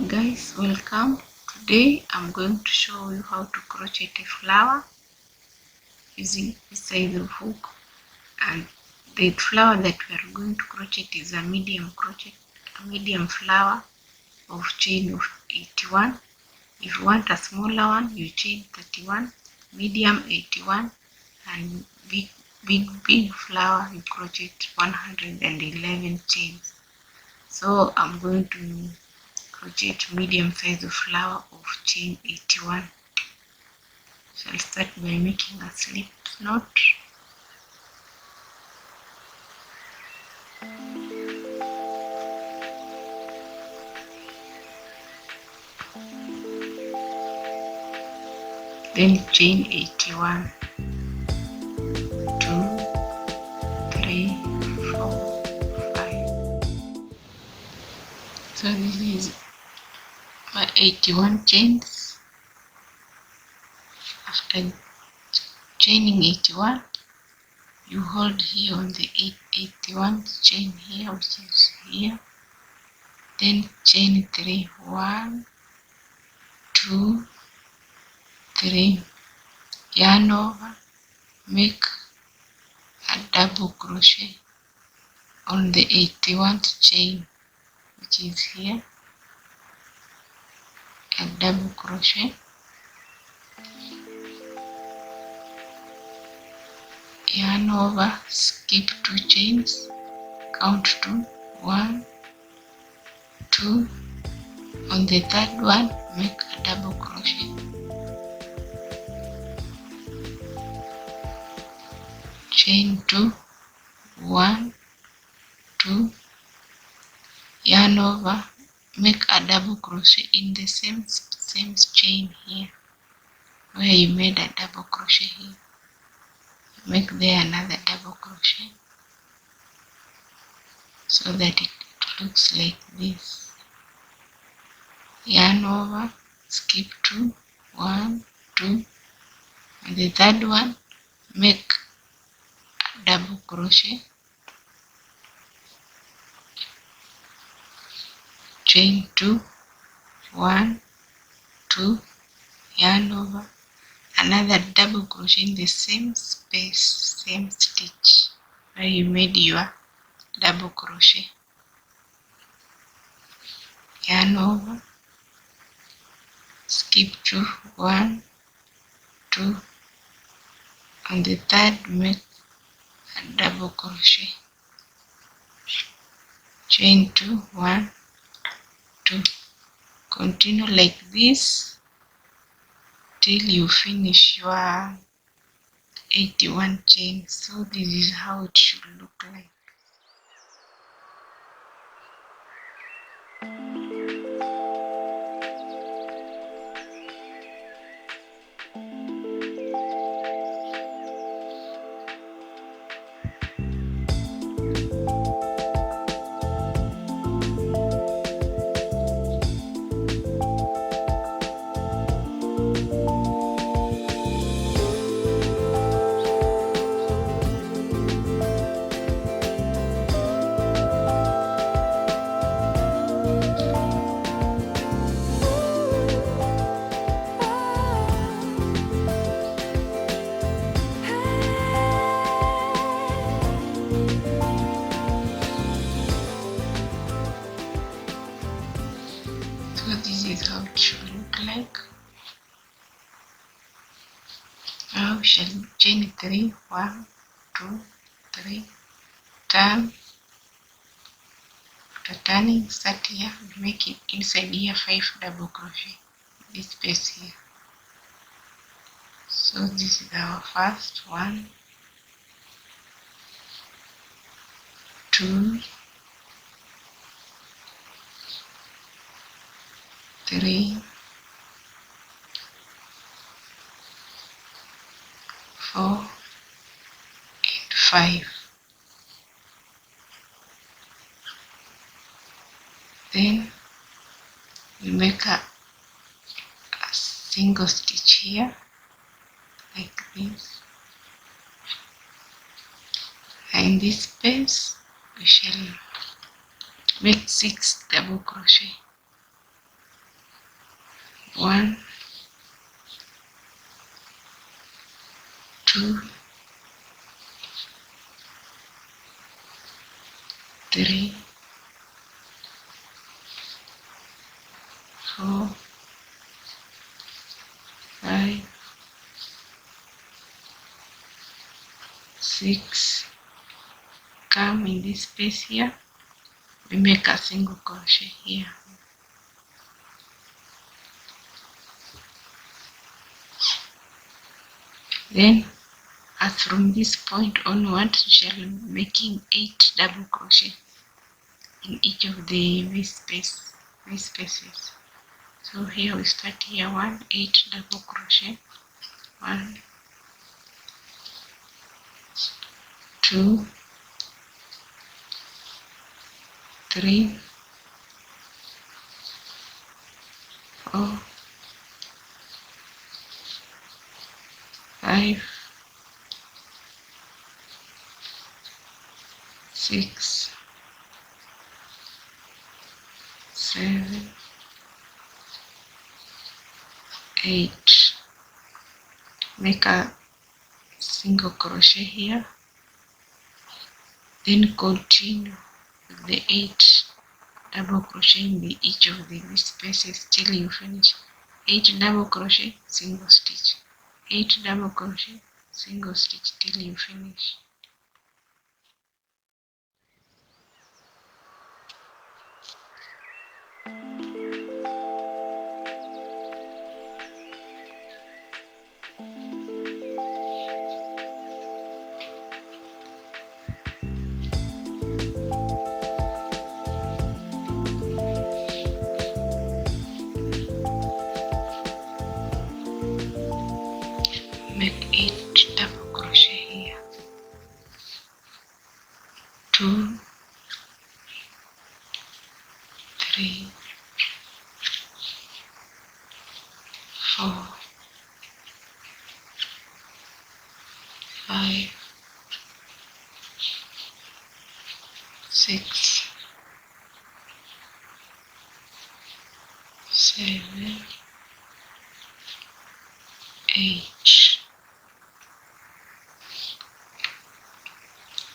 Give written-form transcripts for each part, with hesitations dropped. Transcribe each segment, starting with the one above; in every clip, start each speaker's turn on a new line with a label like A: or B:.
A: Guys, welcome. Today I'm going to show you how to crochet a flower using this size of hook, and the flower that we are going to crochet is a medium flower of chain of 81. If you want a smaller one, you chain 31, medium 81, and big flower you crochet 111 chains. So I'm going to crochet medium size of flower of chain 81. So I'll start by making a slip knot. Then chain 81, 2, 3, 4, 5. So this is my 81 chains. After chaining 81, you hold here on the 81st chain here, which is here. Then chain 3, 1, 2, 3, yarn over, make a double crochet on the 81st chain, which is here, a double crochet, yarn over, skip 2 chains, count 2, 1, 2, on the third one make a double crochet, chain 2, 1, 2, yarn over, make a double crochet in the same chain here where you made a double crochet here. Make there another double crochet so that it looks like this. Yarn over, skip 2, 1, 2, and the third one make a double crochet, chain 2, 1, 2, yarn over, another double crochet in the same space, same stitch where you made your double crochet, yarn over, skip 2, 1, 2, on the third make a double crochet, chain 2, 1, 2, continue like this till you finish your 81 chains. So this is how it should look like. So this is how it should look like. Now we shall chain 3, 1, 2, 3, turn. After turning, start here, make it inside here 5 double crochet, this space here. So this is our first 1, 2, 3, 4, and 5. Then we make a single stitch here like this, and in this space we shall make 6 double crochet. 1, 2, 3, 4, 5, 6. Come in this space here, we make a single crochet here. Then as from this point onward, we shall be making 8 double crochet in each of the V spaces. So here we start here 1, 8 double crochet, 1, 2, 3, 4, 5, 6, 7, 8. Make a single crochet here, then continue with the 8 double crochet in each of the spaces till you finish. 8 double crochet, single stitch, 8 double crochet, single stitch till you finish. Make 8 double crochet here, 2, 3, 4, 5, 6, 7, 8.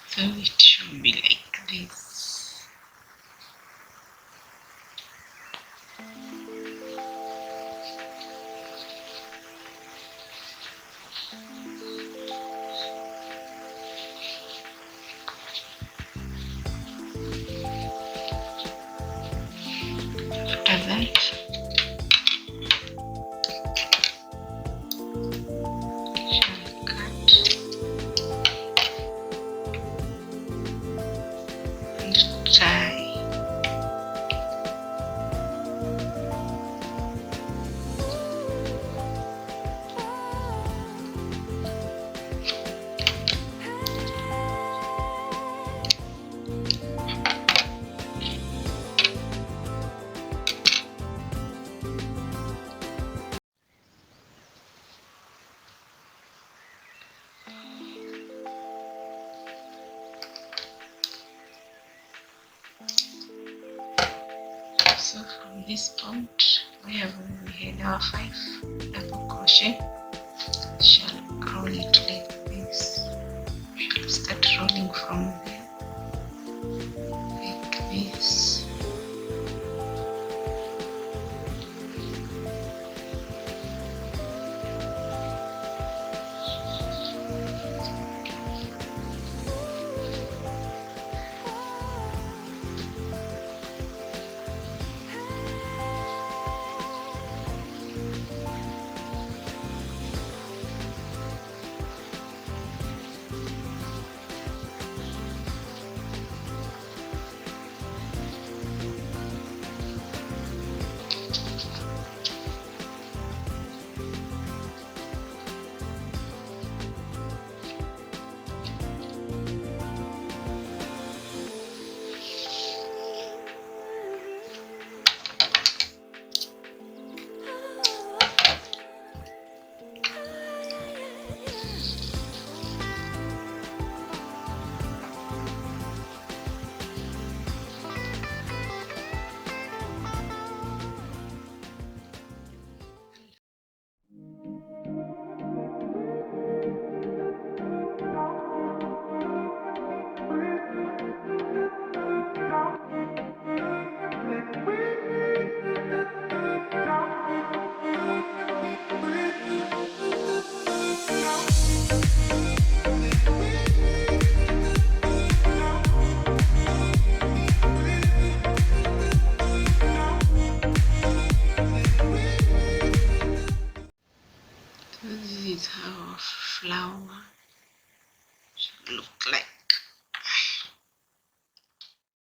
A: So it should be like this. After that, shall cut and tie. So from this point where we had our 5 double crochet, shall roll it like this. Shall start rolling from there.